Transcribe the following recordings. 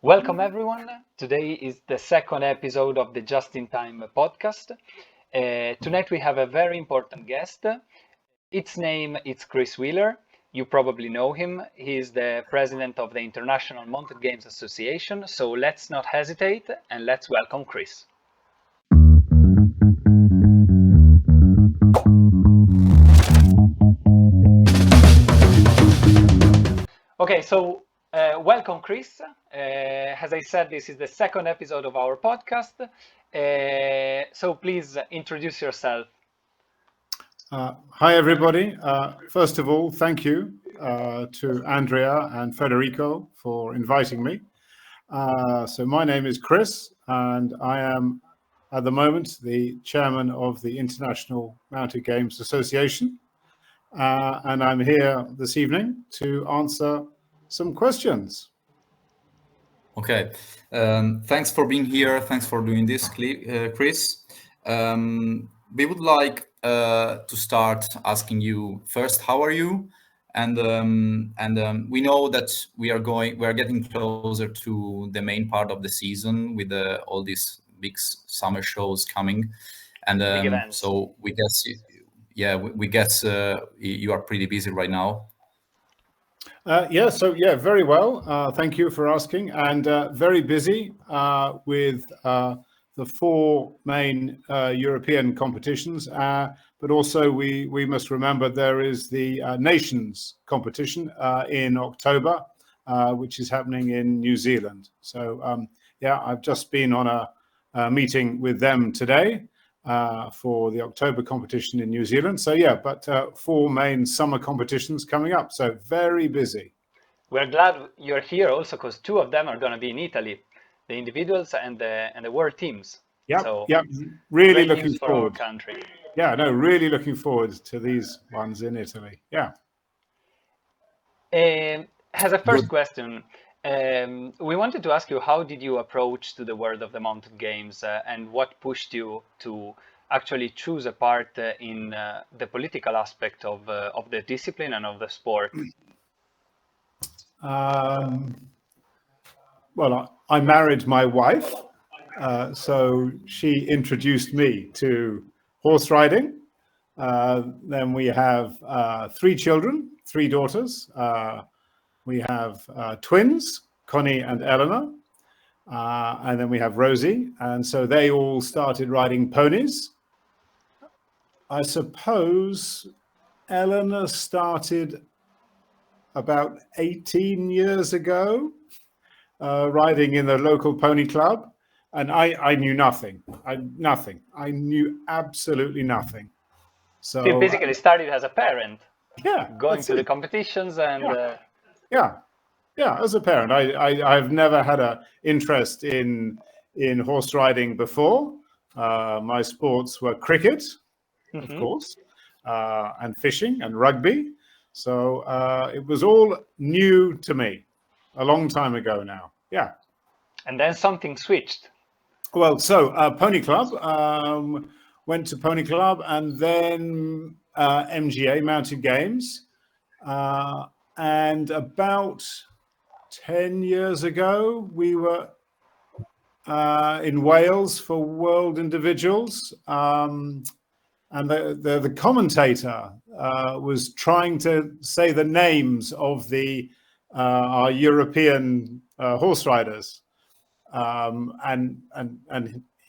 Welcome everyone. Today is the second episode of the Jousting Time Podcast. Tonight we have a very important guest. Its name is Chris Wheeler. You probably know him. He is the president of the International Mountain Games Association. So let's not hesitate and let's welcome Chris. Okay, so welcome, Chris. As I said, this is the second episode of our podcast. So please introduce yourself. Hi, everybody. First of all, thank you to Andrea and Federico for inviting me. So my name is Chris, and I am at the moment the chairman of the International Mountain Games Association. And I'm here this evening to answer some questions. Okay, thanks for being here. Thanks for doing this, Chris. We would like to start asking you first, how are you? And we know that we are getting closer to the main part of the season with all these big summer shows coming, and so we guess, we guess you are pretty busy right now. Very well. Thank you for asking. And very busy with the four main European competitions. But also we must remember there is the Nations competition in October, which is happening in New Zealand. So, I've just been on a meeting with them today for the October competition in New Zealand. So but four main summer competitions coming up. So very busy. We're glad you're here also because two of them are going to be in Italy, the individuals and the world teams. Really looking forward. For our country. Really looking forward to these ones in Italy. As a first question, we wanted to ask you, how did you approach to the world of the mountain games and what pushed you to actually choose a part in the political aspect of the discipline and of the sport? Well, I married my wife, so she introduced me to horse riding. Then we have three children, three daughters. We have twins, Connie and Eleanor, and then we have Rosie. And so they all started riding ponies. I suppose Eleanor started about 18 years ago, riding in the local pony club. And I knew nothing. I knew absolutely nothing. So you basically started as a parent. Going to it. The competitions and... as a parent. I've never had an interest in horse riding before. My sports were cricket, of course, and fishing and rugby. So it was all new to me a long time ago now. And then something switched. Well, so Pony Club, went to Pony Club and then MGA, Mountain Games. And about 10 years ago, we were in Wales for World Individuals. And the commentator was trying to say the names of our European horse riders. And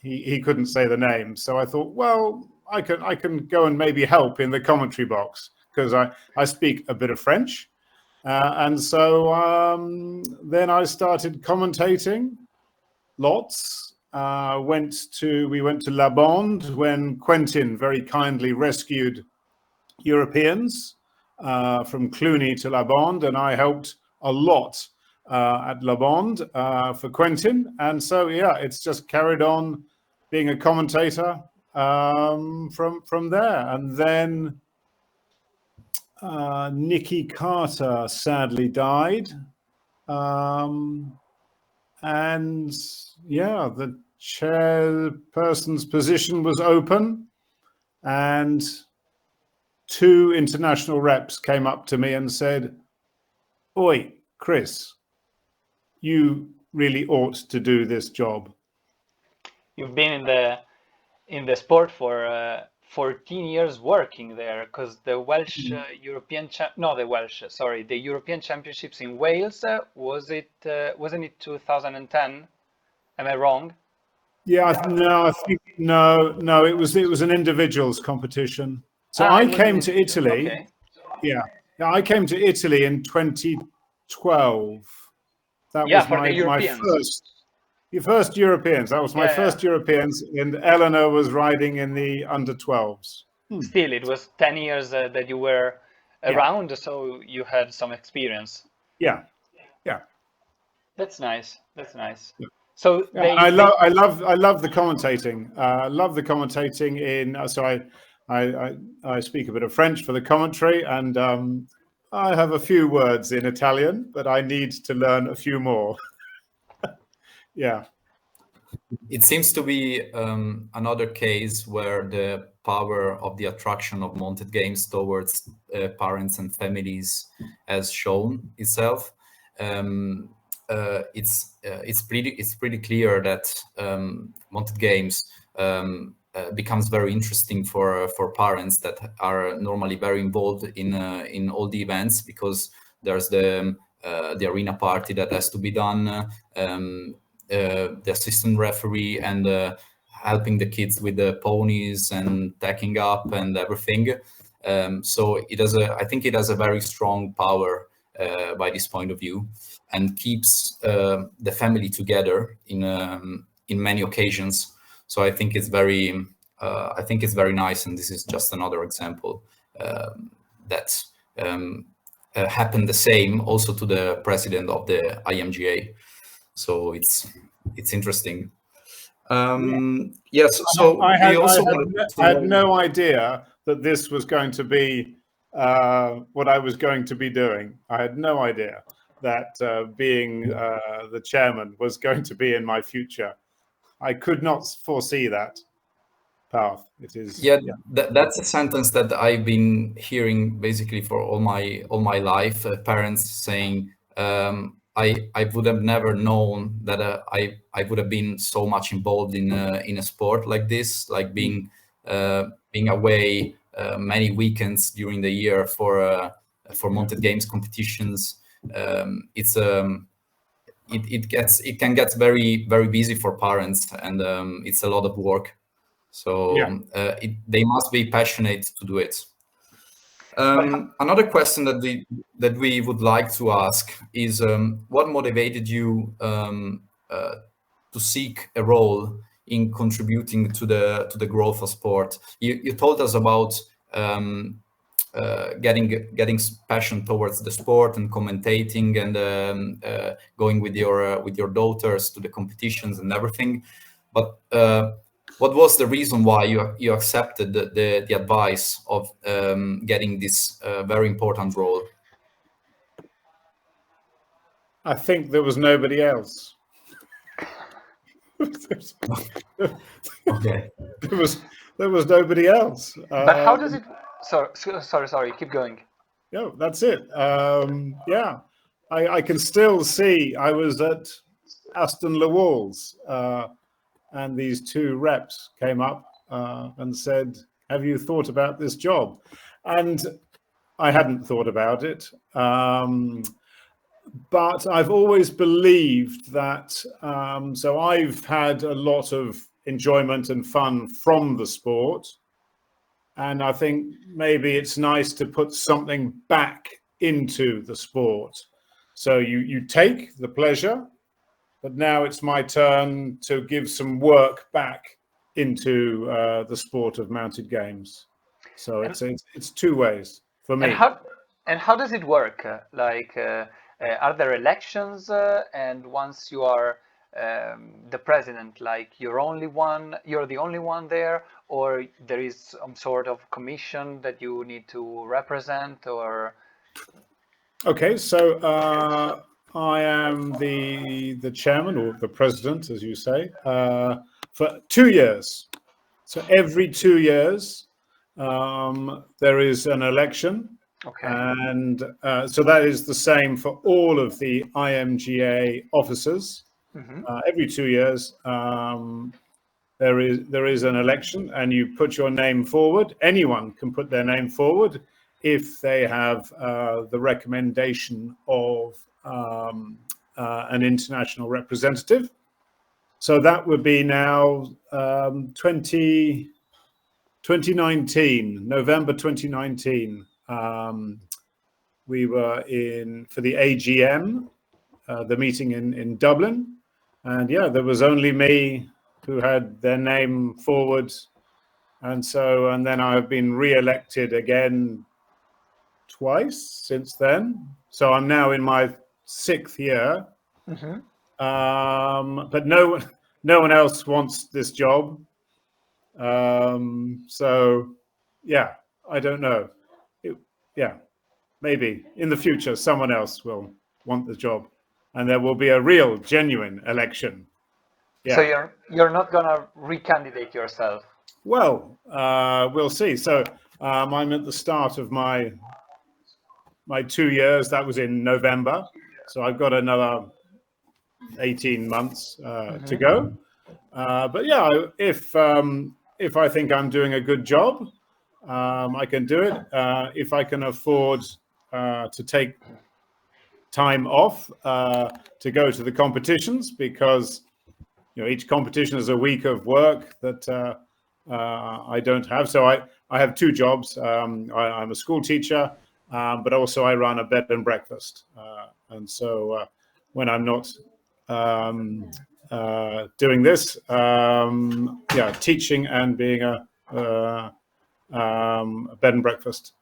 he couldn't say the name. So I thought, well, I can go and maybe help in the commentary box because I speak a bit of French. And so then I started commentating lots. We went to La Bande when Quentin very kindly rescued Europeans from Cluny to La Bande, and I helped a lot at La Bande for Quentin. And so it's just carried on being a commentator from there. And then Nicky Carter sadly died. And the chairperson's position was open, and two international reps came up to me and said, "Oi, Chris, you really ought to do this job. You've been in the sport for 14 years working there, because the Welsh the European Championships in Wales, wasn't it 2010? Am I wrong? Yeah, I think no. It was an individuals competition. So I came to Italy. Okay. Yeah, I came to Italy in 2012. That was my first Europeans. That was my first Europeans, and Eleanor was riding in the under 12s. Still, it was 10 years that you were around, so you had some experience. Yeah. That's nice. Yeah. So I love the commentating. Love the commentating in. So I speak a bit of French for the commentary, and I have a few words in Italian, but I need to learn a few more. Yeah. It seems to be another case where the power of the attraction of mounted games towards parents and families has shown itself. It's pretty clear that mounted games becomes very interesting for parents that are normally very involved in all the events, because there's the arena party that has to be done. The assistant referee and helping the kids with the ponies and tacking up and everything. So I think it has a very strong power by this point of view, and keeps the family together in many occasions. So I think it's very nice, and this is just another example that happened the same also to the president of the IMGA. So it's interesting. Yes. So I had no idea that this was going to be what I was going to be doing. I had no idea that being the chairman was going to be in my future. I could not foresee that path. It is. Yeah. That's a sentence that I've been hearing basically for all my life. Parents saying, I would have never known that I would have been so much involved in a sport like this, like being away many weekends during the year for mounted games competitions. It can get very, very busy for parents, and it's a lot of work. So they must be passionate to do it. Another question that we would like to ask is, what motivated you to seek a role in contributing to the growth of sport? You told us about getting passion towards the sport and commentating and going with your daughters to the competitions and everything, but what was the reason why you accepted the advice of getting this very important role? I think there was nobody else. Okay. There was nobody else. But how does it? Sorry. Keep going. No, that's it. Yeah, I can still see. I was at Aston Le Walls, and these two reps came up and said, "Have you thought about this job?" And I hadn't thought about it. But I've always believed that, so I've had a lot of enjoyment and fun from the sport. And I think maybe it's nice to put something back into the sport. So you take the pleasure, but now it's my turn to give some work back into the sport of mounted games. So it's two ways for me. And how does it work? Are there elections, and once you are the president, like you're the only one there, or there is some sort of commission that you need to represent, or? Okay, so I am the chairman, or the president, as you say, for 2 years. So every 2 years there is an election. Okay. And so that is the same for all of the IMGA officers. Every 2 years, there is an election, and you put your name forward. Anyone can put their name forward if they have the recommendation of an international representative. So that would be now 2019, November 2019. We were for the AGM, the meeting in Dublin. And yeah, there was only me who had their name forward. And then I've been re-elected again twice since then. So I'm now in my 6th year. But no one else wants this job. So yeah, I don't know. Maybe in the future someone else will want the job, and there will be a real, genuine election. Yeah. So you're not gonna recandidate yourself? Well, we'll see. So I'm at the start of my 2 years. That was in November. So I've got another 18 months to go. But yeah, if I think I'm doing a good job, I can do it. If I can afford to take time off to go to the competitions, because each competition is a week of work that I don't have. So I have 2 jobs. I'm a school teacher, but also I run a bed and breakfast. And so when I'm not doing this, teaching and being a bed and breakfast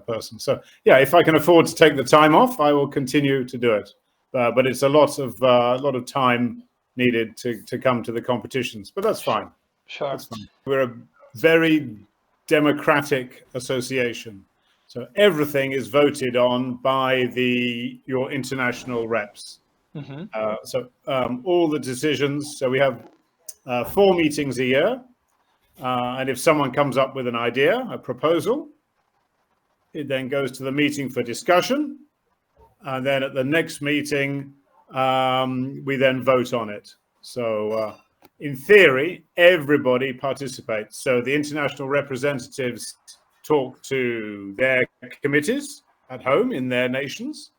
person. So yeah, if I can afford to take the time off, I will continue to do it. But it's a lot of time needed to come to the competitions. But that's fine. Sure. That's fine. We're a very democratic association, so everything is voted on by your international reps. So all the decisions. So we have 4 meetings a year. And if someone comes up with an idea, a proposal, it then goes to the meeting for discussion. And then at the next meeting, we then vote on it. So in theory, everybody participates. So the international representatives talk to their committees at home in their nations,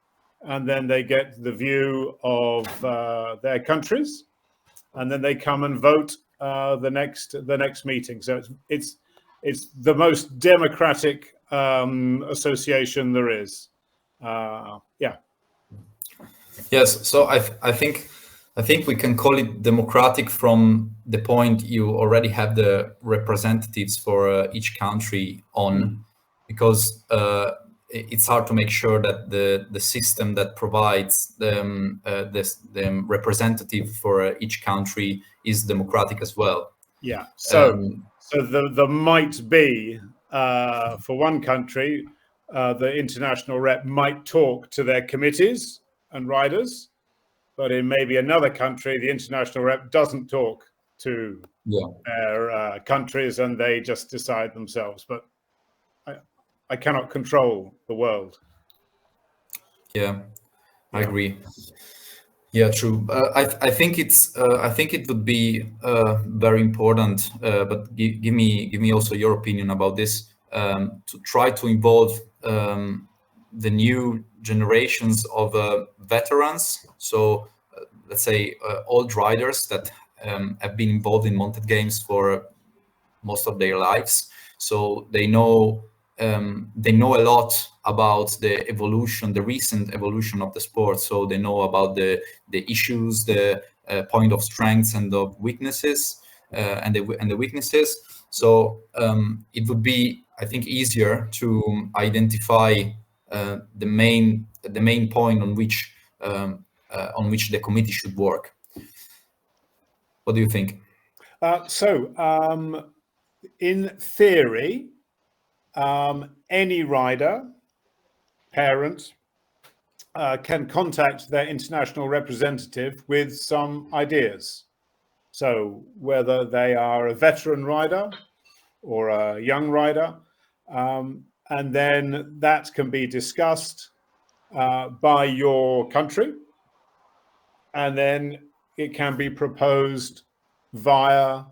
and then they get the view of their countries, and then they come and vote the next meeting. So it's the most democratic association there is. Yeah. Yes. So I think we can call it democratic from the point you already have the representatives for each country on, because it's hard to make sure that the system that provides the representative for each country is democratic as well. Yeah. So there might be for one country, the international rep might talk to their committees and riders, but in maybe another country, the international rep doesn't talk to their countries, and they just decide themselves. But I cannot control the world. Yeah, I agree. Yeah, true. I think it would be very important. But give me also your opinion about this. To try to involve the new generations of veterans. So let's say old riders that have been involved in mountain games for most of their lives. So they know a lot about the evolution, the recent evolution of the sport. So they know about the issues, the point of strengths and of weaknesses, and the weaknesses. So it would be, I think, easier to identify the main point on which the committee should work. What do you think? In theory, any rider, parent, can contact their international representative with some ideas. So whether they are a veteran rider or a young rider, and then that can be discussed by your country. And then it can be proposed via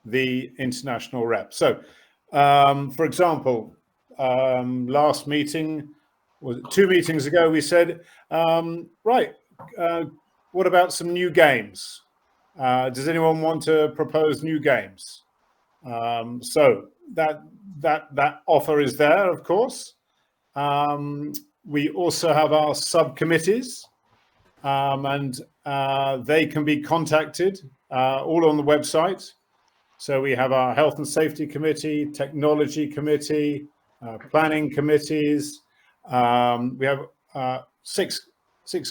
the international rep. So, for example, last meeting, was it 2 meetings ago, we said, right, what about some new games? Does anyone want to propose new games? So that offer is there, of course. We also have our subcommittees, and they can be contacted all on the website. So we have our health and safety committee, technology committee, planning committees. We have six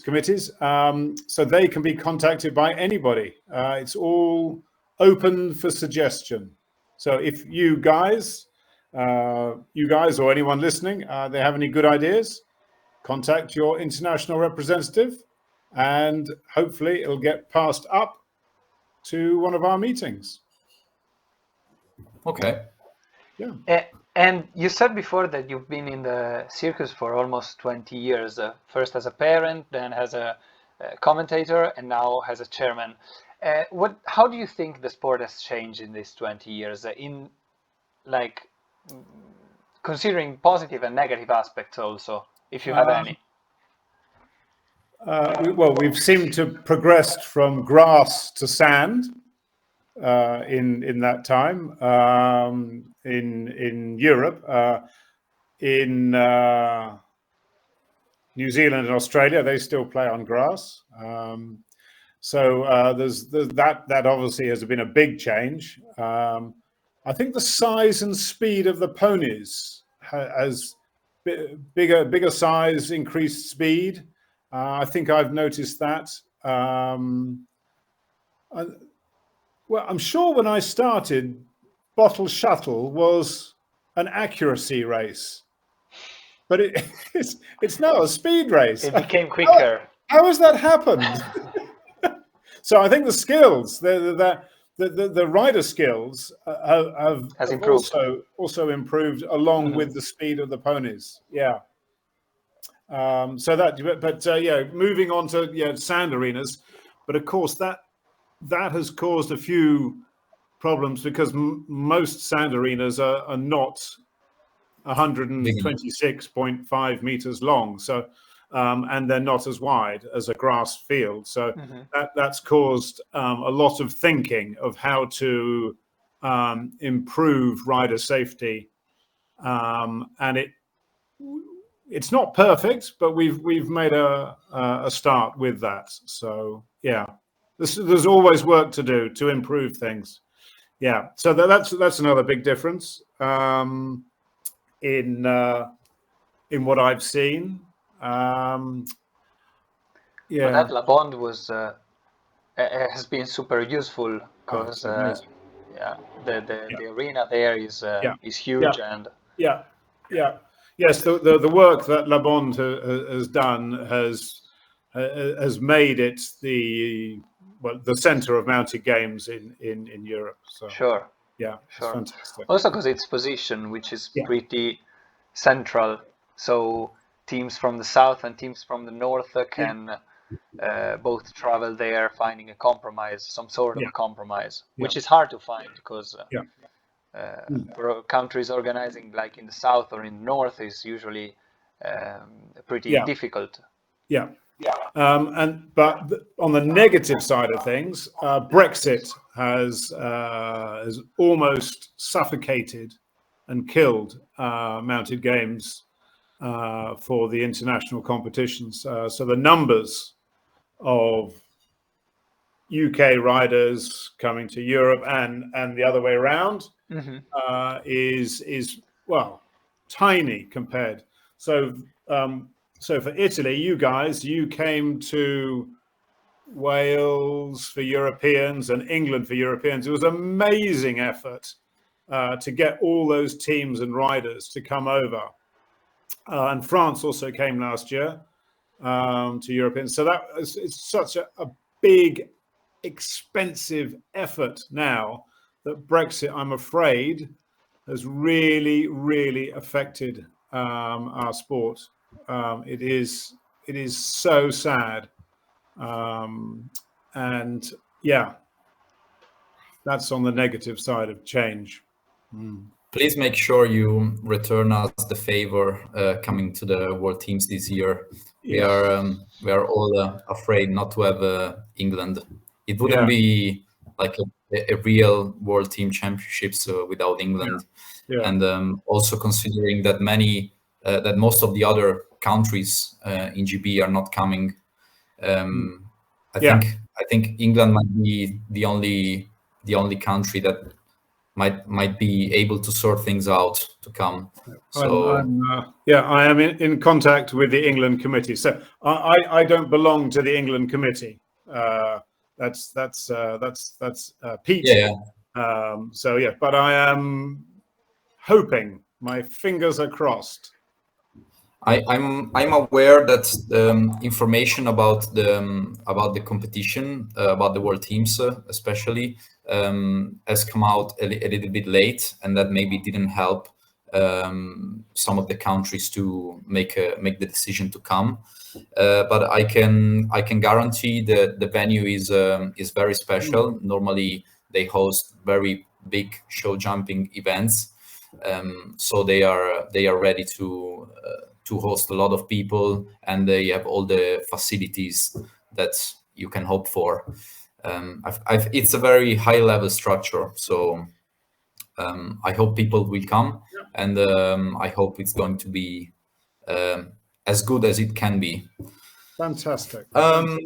committees, so they can be contacted by anybody. It's all open for suggestion. So if you guys or anyone listening, they have any good ideas, contact your international representative, and hopefully it'll get passed up to one of our meetings. Okay. Yeah. And you said before that you've been in the circus for almost 20 years, first as a parent, then as a commentator, and now as a chairman. How do you think the sport has changed in these 20 years, in like considering positive and negative aspects also, if you have any? We've seemed to progress from grass to sand in that time in Europe. In New Zealand and Australia, they still play on grass. So there's that obviously has been a big change. I think the size and speed of the ponies has bigger size, increased speed. I think I've noticed that. Well, I'm sure when I started, bottle shuttle was an accuracy race, but it's now a speed race. It became quicker. How has that happened? So I think the skills, the rider skills have improved. also improved along with the speed of the ponies. Yeah. So that, but moving on to sand arenas, but of course that has caused a few problems because most sand arenas are not 126.5 meters long. So, and they're not as wide as a grass field. So that's caused a lot of thinking of how to improve rider safety. And it's not perfect, but we've made a start with that. So yeah. There's always work to do to improve things. Yeah, so that's another big difference in what I've seen. But that La Bond has been super useful because the arena there is huge and yes, the work that La Bond has done has made it the center of mounted games in Europe. So sure. It's fantastic. Also because its position, which is pretty central, so teams from the south and teams from the north can both travel there, finding a compromise, some sort of compromise, which is hard to find because for countries organizing like in the south or in the north is usually pretty difficult. Yeah. But on the negative side of things, Brexit has almost suffocated and killed mounted games for the international competitions. So the numbers of UK riders coming to Europe and the other way around is tiny compared. So for Italy, you came to Wales for Europeans and England for Europeans. It was an amazing effort to get all those teams and riders to come over. And France also came last year to Europeans. So it's such a big, expensive effort now that Brexit, I'm afraid, has really, really affected our sport. It is so sad, And yeah, that's on the negative side of change. Please make sure you return us the favor coming to the World Teams this year. Yeah. We are all afraid not to have England. It wouldn't be like a real World Team Championships without England. Yeah. And also considering that that most of the other countries in GB are not coming. I think England might be the only country that might be able to sort things out to come. So I am in contact with the England committee. So I don't belong to the England committee. That's Pete. Yeah. But I am hoping. My fingers are crossed. I'm aware that information about the competition, about the World Teams especially, has come out a little bit late, and that maybe didn't help some of the countries to make the decision to come. But I can guarantee that the venue is very special. Normally they host very big show jumping events, so they are ready to host a lot of people, and they have all the facilities that you can hope for. It's a very high level structure, so I hope people will come, and I hope it's going to be as good as it can be. Fantastic. There's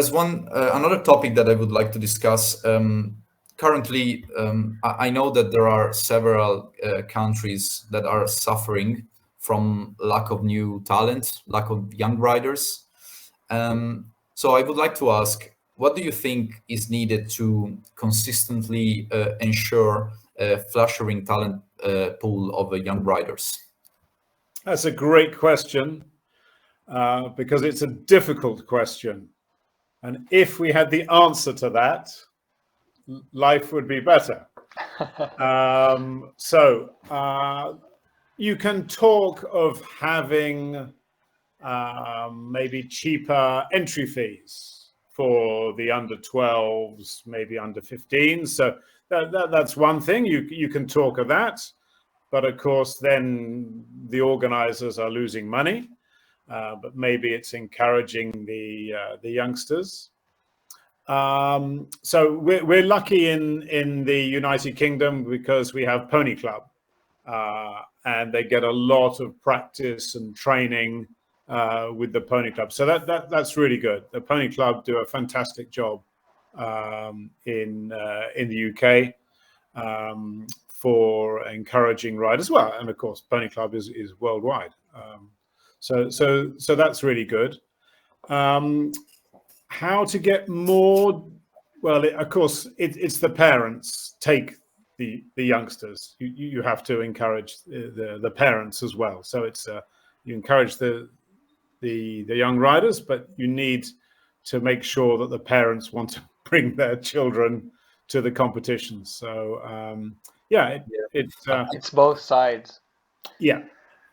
another topic that I would like to discuss. Currently, I know that there are several countries that are suffering from lack of new talent, lack of young riders. So I would like to ask, what do you think is needed to consistently ensure a flourishing talent pool of young riders? That's a great question, because it's a difficult question. And if we had the answer to that, life would be better. You can talk of having maybe cheaper entry fees for the under 12s, maybe under 15s. So that's one thing. You can talk of that, but of course then the organizers are losing money. But maybe it's encouraging the youngsters. So we're lucky in the United Kingdom because we have Pony Club, and they get a lot of practice and training with the Pony Club. So that's really good. The Pony Club do a fantastic job in the UK for encouraging riders. Well, and of course, Pony Club is worldwide. So that's really good. How to get more? Well, of course, it's the parents take the youngsters. You have to encourage the parents as well. So it's you encourage the young riders, but you need to make sure that the parents want to bring their children to the competition. So it's both sides. Yeah,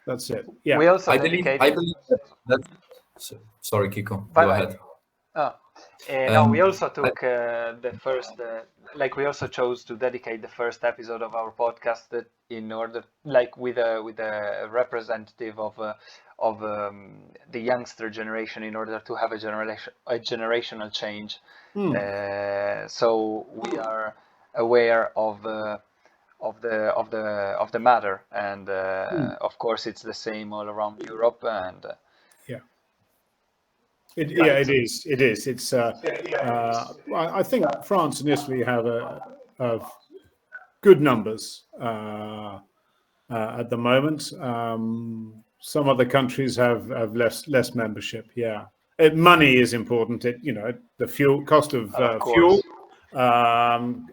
that's it. Yeah, we also I believe that. Sorry, Kiko. Go ahead. We also took the first, we also chose to dedicate the first episode of our podcast in order, with a representative of the youngster generation, in order to have a generational change. So we are aware of the matter, and of course it's the same all around Europe, and It is. It's. I think France and Italy have good numbers at the moment. Some other countries have less membership. Yeah, money is important. The cost of fuel, and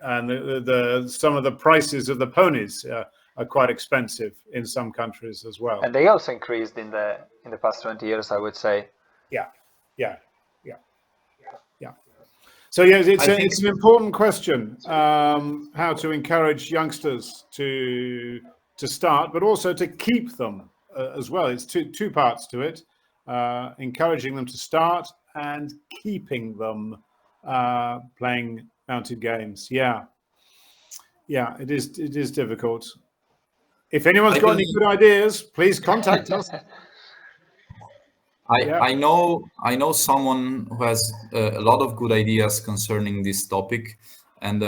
some of the prices of the ponies are quite expensive in some countries as well. And they also increased in the past 20 years, I would say. Yeah. So it's an important question, how to encourage youngsters to start, but also to keep them as well. It's two parts to it. encouraging them to start and keeping them playing mounted games. Yeah, it is difficult. If anyone's got any good ideas, please contact us. I know someone who has a lot of good ideas concerning this topic, and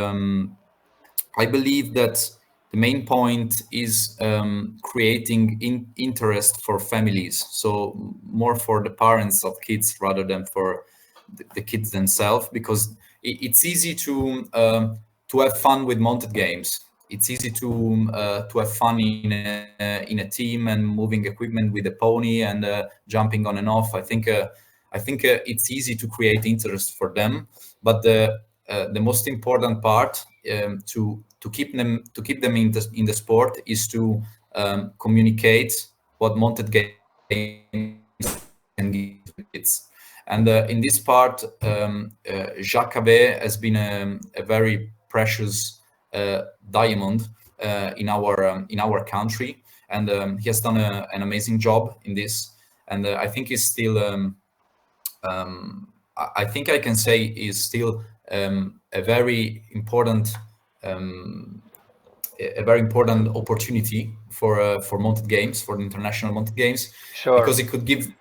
I believe that the main point is creating interest for families, so more for the parents of kids rather than for the kids themselves, because it's easy to have fun with mounted games. It's easy to have fun in a team and moving equipment with a pony and jumping on and off. I think it's easy to create interest for them, but the most important part to keep them in the sport is to communicate what mounted games can give to kids. And in this part, Jacques Cabet has been a very precious diamond in our country, and he has done an amazing job in this. And I think he's still, I think I can say, is still a very important opportunity for mounted games, for the international mounted games, Sure. because it could give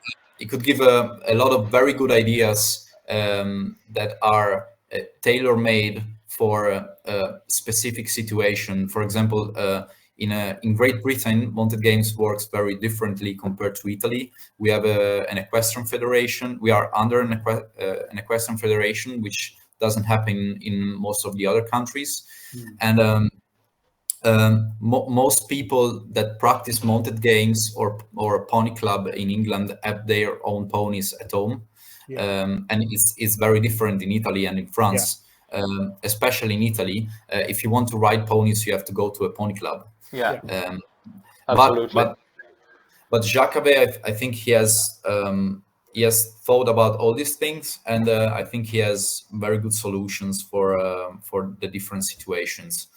a lot of very good ideas that are tailor-made for a specific situation. For example, in Great Britain, mounted games works very differently compared to Italy. We have an equestrian federation. We are under an equestrian federation, which doesn't happen in most of the other countries. And most people that practice mounted games or a pony club in England have their own ponies at home. And it's very different in Italy and in France. Especially in Italy, if you want to ride ponies, you have to go to a pony club. Absolutely. But Jacques Cabet, I think he has thought about all these things, and I think he has very good solutions for the different situations.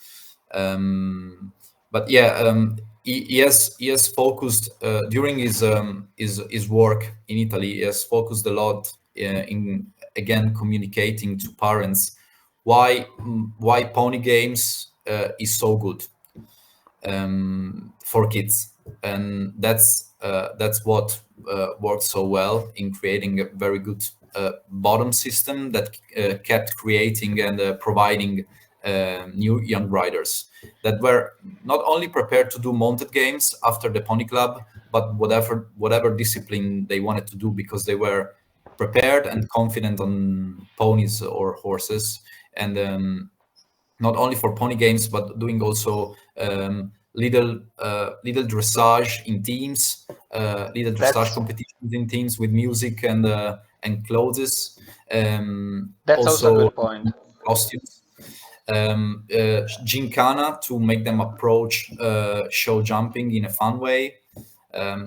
But he has focused during his work in Italy. He has focused a lot in again communicating to parents why pony games is so good for kids, and that's what worked so well in creating a very good bottom system that kept creating and providing new young riders that were not only prepared to do mounted games after the pony club, but whatever discipline they wanted to do, because they were prepared and confident on ponies or horses. And not only for pony games, but doing also little dressage in teams, little dressage competitions in teams with music and clothes. That's also a good point. Costumes. Gincana to make them approach show jumping in a fun way.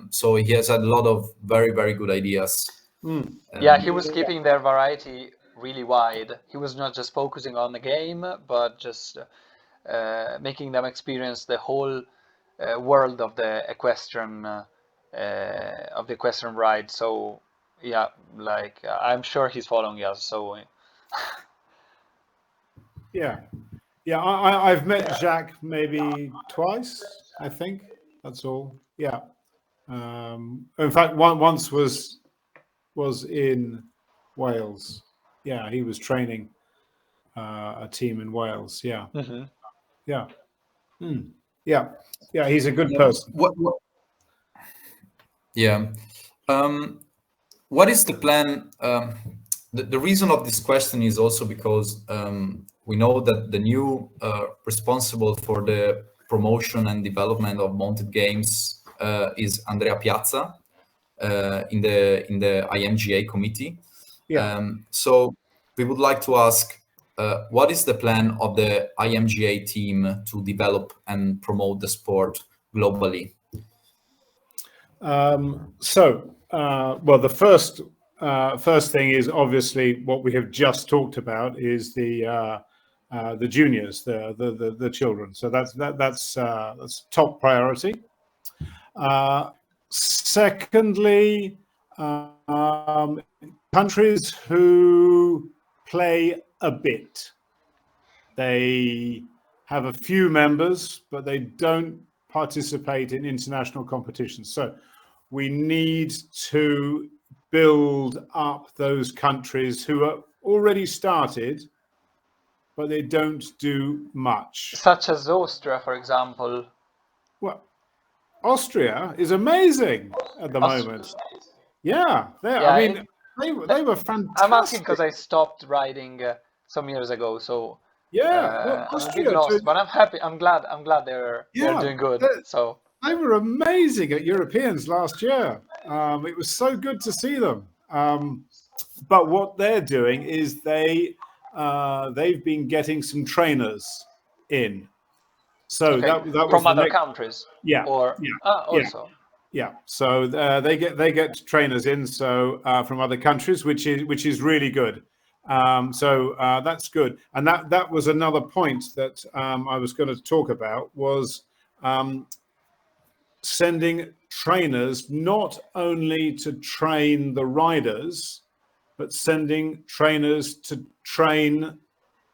So he has had a lot of very, very good ideas. He was keeping their variety really wide. He was not just focusing on the game, but just making them experience the whole world of the equestrian ride. So I'm sure he's following us. So I've met Jacques maybe twice, I think. That's all. In fact, once was in Wales. He was training a team in Wales. He's a good person. What is the plan? The reason of this question is also because we know that the new responsible for the promotion and development of mounted games is Andrea Piazza in the IMGA committee. So we would like to ask, what is the plan of the IMGA team to develop and promote the sport globally? The first thing is obviously what we have just talked about is the juniors, the children. So that's top priority. Secondly, countries who play a bit. They have a few members, but they don't participate in international competitions. So we need to build up those countries who are already started, but they don't do much. Such as Austria, for example. Well, Austria is amazing at the moment. Yeah, I mean, they were fantastic. I'm asking because I stopped riding some years ago, so well, I'm a bit lost. But I'm happy. I'm glad they're doing good. So they were amazing at Europeans last year. It was so good to see them. But what they're doing is they've been getting some trainers in. So that was from other countries. Yeah. Or also. Yeah. So they get trainers in. So from other countries, which is really good. So that's good. And that was another point that I was going to talk about was sending trainers not only to train the riders, but sending trainers to train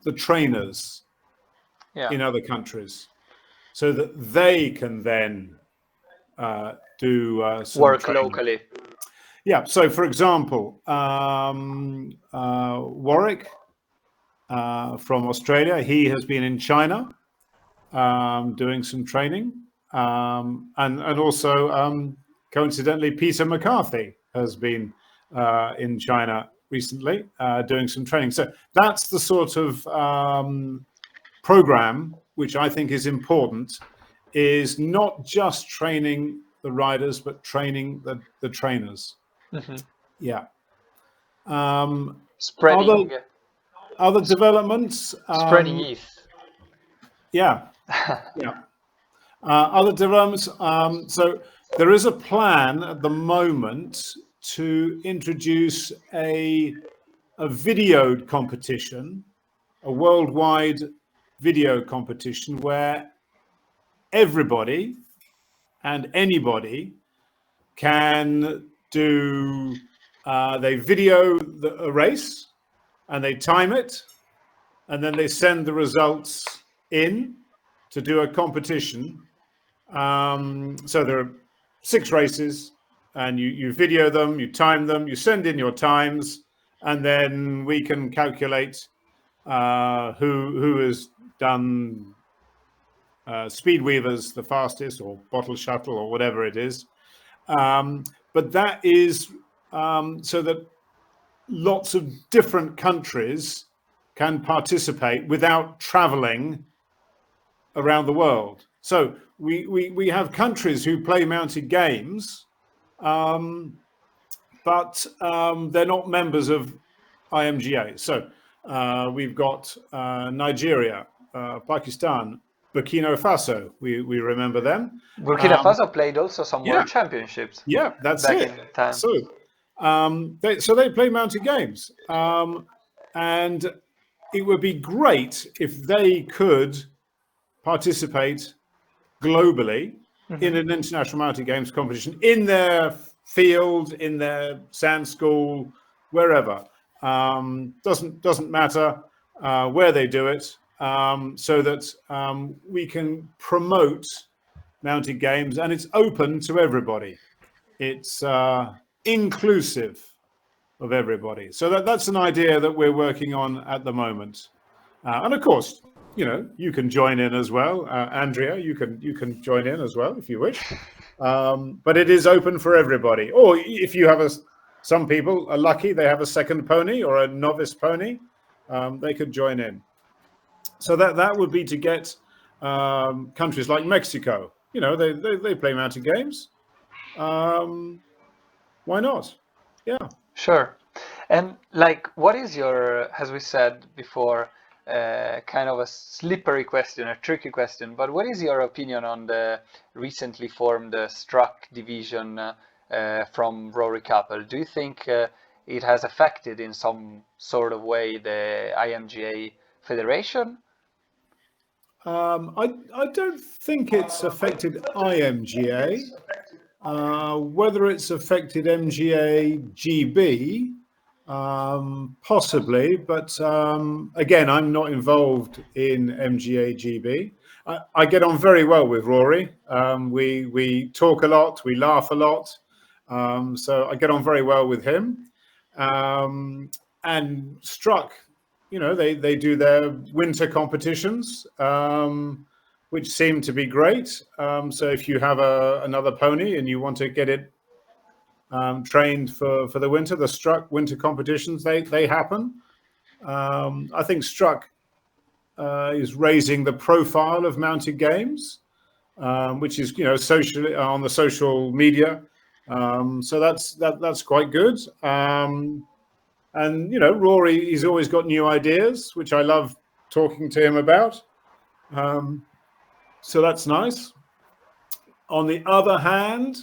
the trainers in other countries, so that they can then do some work training locally. Yeah. So, for example, Warwick from Australia, he has been in China doing some training, and also coincidentally, Peter McCarthy has been in China recently doing some training. So that's the sort of program which I think is important, is not just training the riders, but training the trainers. Mm-hmm. Yeah. Spreading other developments. Spreading ETH. Yeah. Yeah. Other developments. So there is a plan at the moment to introduce a video competition, a worldwide video competition where everybody and anybody can do. They video a race and they time it, and then they send the results in to do a competition. So there are 6 races, and you video them, you time them, you send in your times, and then we can calculate who has done speed weavers the fastest, or bottle shuttle, or whatever it is. But that is so that lots of different countries can participate without traveling around the world. So we have countries who play mounted games, but they're not members of IMGA. So we've got Nigeria, Pakistan, Burkina Faso. We remember them. Burkina Faso played also some world championships. Yeah, that's back it. in the time. So they play mounted games, and it would be great if they could participate globally in an international mounted games competition in their field, in their sand school, wherever. Doesn't matter where they do it, so that we can promote mounted games, and it's open to everybody. It's inclusive of everybody. So that's an idea that we're working on at the moment. And of course, you can join in as well. Andrea, you can join in as well if you wish. But it is open for everybody. Or if you have some people are lucky, they have a second pony or a novice pony, they could join in. So that would be to get countries like Mexico. They play mounted games. Why not? Yeah. Sure. And what is your, as we said before, kind of a slippery question, a tricky question, but what is your opinion on the recently formed Struck division from Rory Capel? Do you think it has affected in some sort of way the IMGA Federation? I don't think it's affected IMGA. Whether it's affected MGA GB, possibly, but again, I'm not involved in MGA GB. I get on very well with Rory. We talk a lot, we laugh a lot, so I get on very well with him. And Struck, they do their winter competitions, which seem to be great. So if you have another pony and you want to get it trained for the winter, the Struck winter competitions, they happen. I think Struck is raising the profile of mounted games, which is socially on the social media. So that's quite good. And Rory, he's always got new ideas, which I love talking to him about. So that's nice. On the other hand,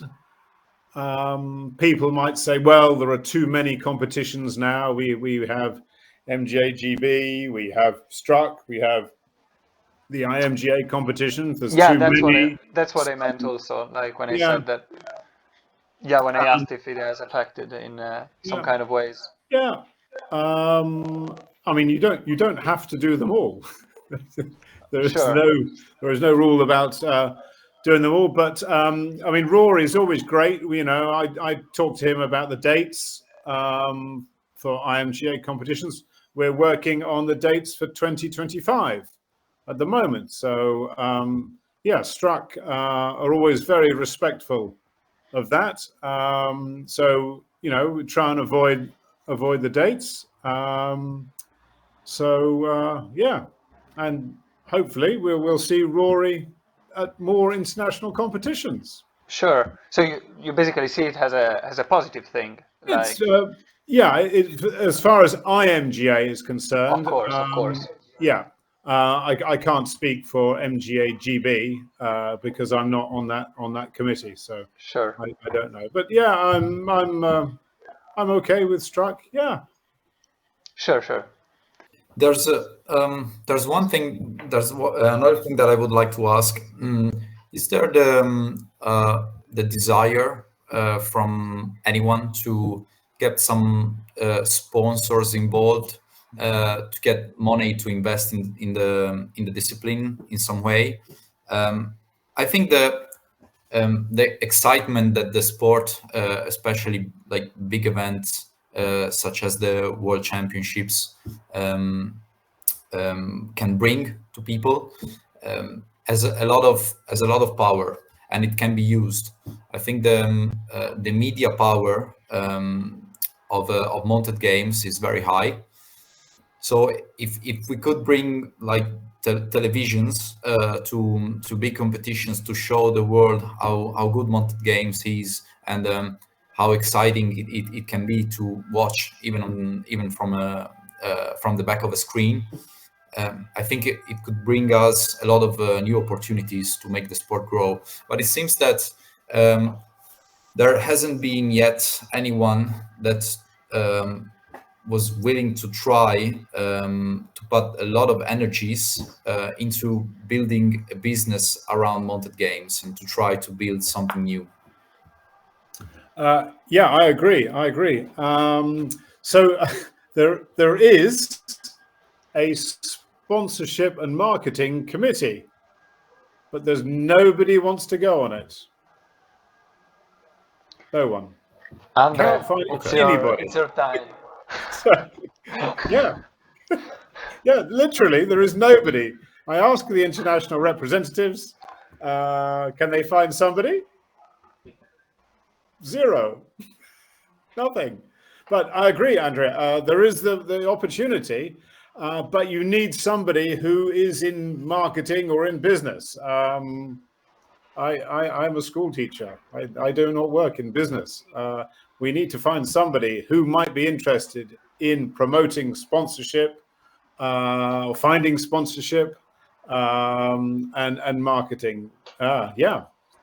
people might say, well, there are too many competitions now. We have MGA-GB, we have Struck, we have the IMGA competitions. There's too many. That's what I meant also, like when I said that. Yeah, when I asked if it has affected in some kind of ways. Yeah. I mean, you don't have to do them all. There is no rule about doing them all. But I mean, Rory is always great. I talked to him about the dates for IMGA competitions. We're working on the dates for 2025 at the moment. So Struck are always very respectful of that. So we try and avoid the dates. And hopefully we'll see Rory at more international competitions. Sure. So you basically see it as a positive thing. It's as far as IMGA is concerned. Of course. Yeah. I can't speak for MGA GB because I'm not on that committee, so sure. I don't know. But yeah, I'm okay with Struck. Yeah. Sure. There's one thing. There's another thing that I would like to ask. Is there the desire from anyone to get some sponsors involved, to get money to invest in the discipline in some way? I think the excitement that the sport, especially like big events such as the World Championships, can bring to people, has a lot of power, and it can be used. I think the media power of mounted games is very high. So if we could bring like televisions to big competitions to show the world how good mounted games is, and how exciting it can be to watch even from the back of a screen, I think it could bring us a lot of new opportunities to make the sport grow. But it seems that there hasn't been yet anyone that was willing to try to put a lot of energies into building a business around mounted games and to try to build something new. I agree. So there is a sponsorship and marketing committee, but there's nobody wants to go on it. No one. Can't find anybody. It's your time. Yeah, literally, there is nobody. I ask the international representatives, can they find somebody? Zero. Nothing. But I agree, Andrea, there is the opportunity, but you need somebody who is in marketing or in business. I'm a school teacher. I do not work in business. We need to find somebody who might be interested in promoting sponsorship, or finding sponsorship, and marketing.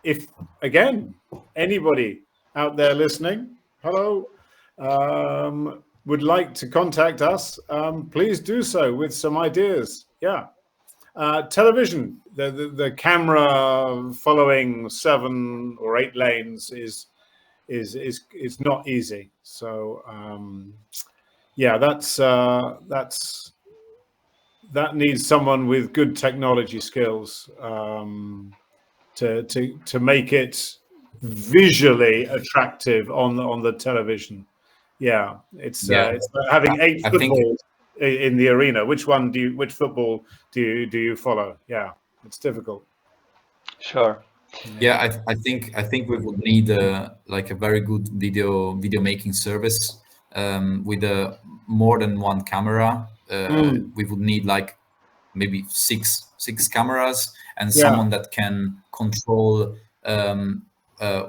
If, again, anybody out there listening, hello, would like to contact us, please do so with some ideas. Television, the camera following 7 or 8 lanes is not easy. So yeah, that needs someone with good technology skills to make it visually attractive on the television. Yeah, it's like having 8 I think footballs in the arena. Which football do you follow? Yeah, it's difficult. Sure. I think we would need like a very good video making service with more than one camera. We would need like maybe six cameras and Yeah, someone that can control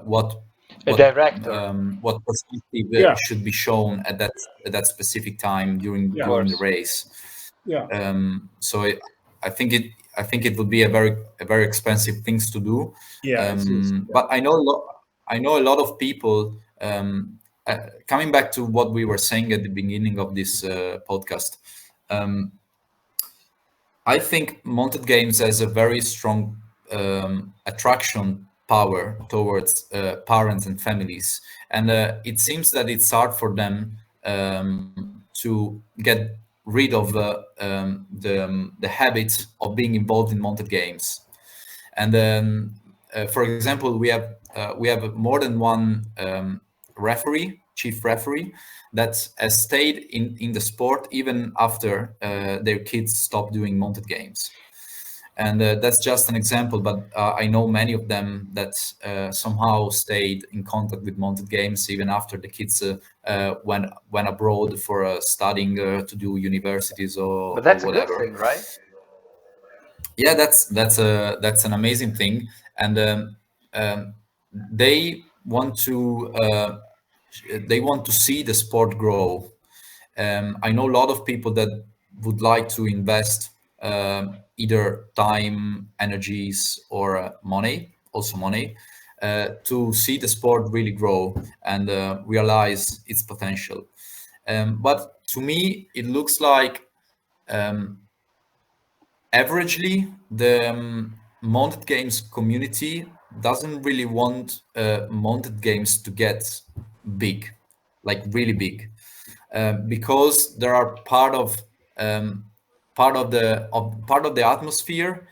what A director, what perspective yeah, should be shown at that specific time during yeah, of during the course. race. yeah, So I think it would be a very expensive things to do. yeah. It is. But I know a lot of people. Coming back to what we were saying at the beginning of this podcast, I think mounted games has a very strong attraction power towards parents and families, and it seems that it's hard for them to get rid of the habit of being involved in mounted games. And then, for example, we have more than one chief referee, that has stayed in the sport even after their kids stopped doing mounted games. And that's just an example, but I know many of them that somehow stayed in contact with mounted games even after the kids went abroad for studying to do universities or But that's a good whatever. thing, right? Yeah, that's an amazing thing, and they want to see the sport grow. I know a lot of people that would like to invest either time, energies, or money, to see the sport really grow and realize its potential. But to me, it looks like averagely the mounted games community doesn't really want mounted games to get big, like really big, because there are part of the atmosphere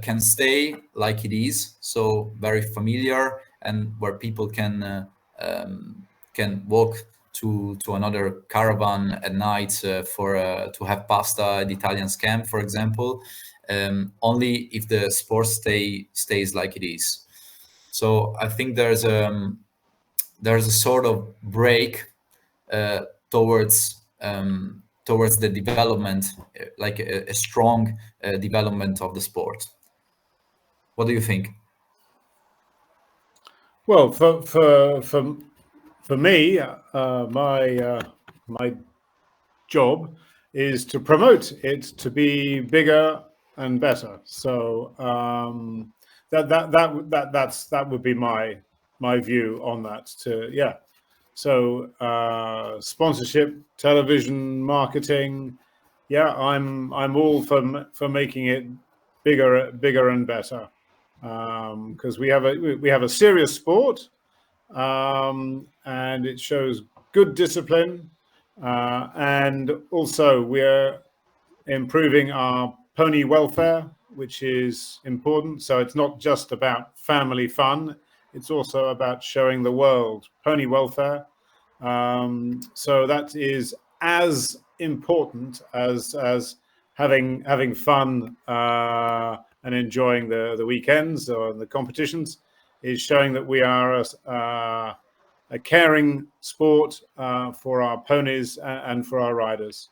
can stay like it is, so very familiar, and where people can walk to another caravan at night to have pasta at Italian camp, for example, only if the sport stays like it is. So I think there's a sort of break towards the development, like a strong development of the sport. What do you think? Well, for me, my job is to promote it to be bigger and better. So that would be my view on that. So sponsorship, television, marketing. Yeah, I'm all for making it bigger and better, because we have a serious sport, and it shows good discipline, and also we're improving our pony welfare, which is important. So it's not just about family fun, it's also about showing the world pony welfare. So that is as important as having fun and enjoying the weekends or the competitions, is showing that we are a caring sport for our ponies and for our riders.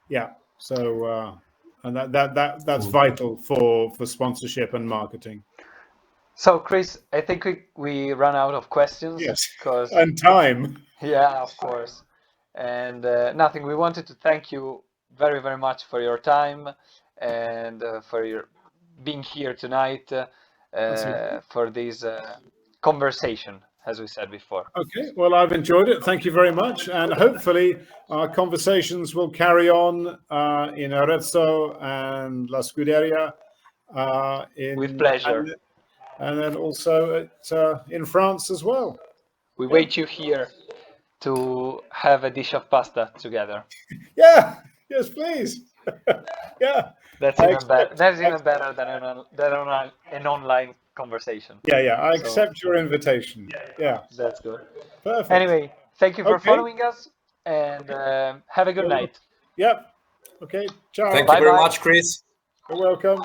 Yeah. So and that's vital for sponsorship and marketing. So, Chris, I think we run out of questions. Yes, Because and time. yeah, of course. And nothing. We wanted to thank you very, very much for your time and for your being here tonight for this conversation. as we said before. Okay, well, I've enjoyed it. Thank you very much. And hopefully our conversations will carry on in Arezzo and La Scuderia. With pleasure. And then also in France as well. We wait you here to have a dish of pasta together. Yeah, yes, please. Yeah. That's even better. That's even better than an online conversation. Yeah, I accept your invitation. Yeah. That's good. Perfect. Anyway, thank you for Okay. following us, and have a good night. Yep. Okay. Ciao. Thank you very much, Chris. You're welcome.